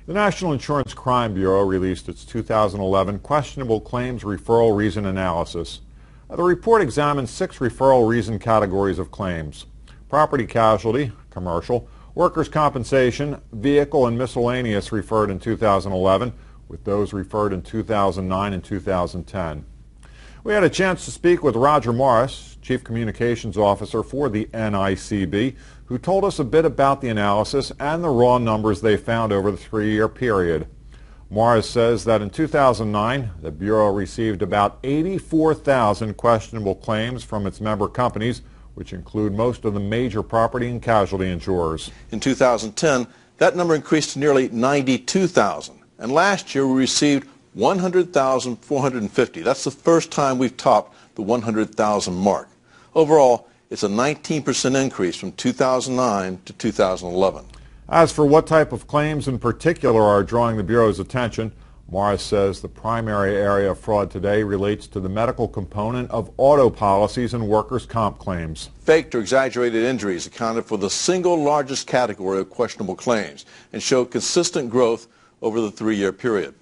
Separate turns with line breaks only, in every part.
The National Insurance Crime Bureau released its 2011 Questionable Claims Referral Reason Analysis. The report examines 6 referral reason categories of claims: property casualty, commercial, workers' compensation, vehicle, and miscellaneous referred in 2011, with those referred in 2009 and 2010. We had a chance to speak with Roger Morris, Chief Communications Officer for the NICB, who told us a bit about the analysis and the raw numbers they found over the 3-year period. Morris says that in 2009, the Bureau received about 84,000 questionable claims from its member companies, which include most of the major property and casualty insurers.
In 2010, that number increased to nearly 92,000. And last year we received 100,450. That's the first time we've topped the 100,000 mark. Overall, it's a 19% increase from 2009 to 2011.
As for what type of claims in particular are drawing the Bureau's attention, Morris says the primary area of fraud today relates to the medical component of auto policies and workers' comp claims.
Faked or exaggerated injuries accounted for the single largest category of questionable claims and showed consistent growth over the 3-year period.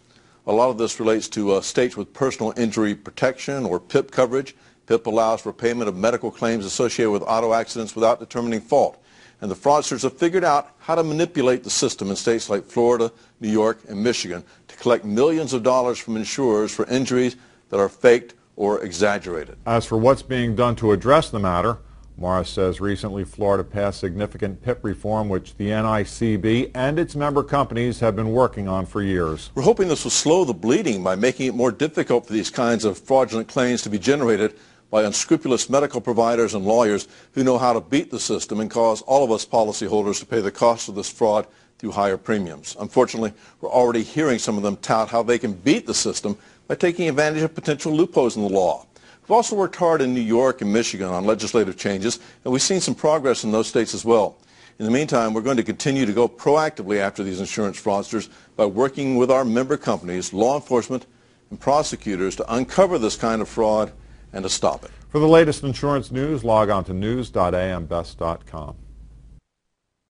A lot of this relates to states with personal injury protection, or PIP coverage. PIP allows for payment of medical claims associated with auto accidents without determining fault. And the fraudsters have figured out how to manipulate the system in states like Florida, New York, and Michigan to collect millions of dollars from insurers for injuries that are faked or exaggerated.
As for what's being done to address the matter, Morris says recently Florida passed significant PIP reform, which the NICB and its member companies have been working on for years.
We're hoping this will slow the bleeding by making it more difficult for these kinds of fraudulent claims to be generated by unscrupulous medical providers and lawyers who know how to beat the system and cause all of us policyholders to pay the cost of this fraud through higher premiums. Unfortunately, we're already hearing some of them tout how they can beat the system by taking advantage of potential loopholes in the law. We've also worked hard in New York and Michigan on legislative changes, and we've seen some progress in those states as well. In the meantime, we're going to continue to go proactively after these insurance fraudsters by working with our member companies, law enforcement, and prosecutors to uncover this kind of fraud and to stop it.
For the latest insurance news, log on to news.ambest.com.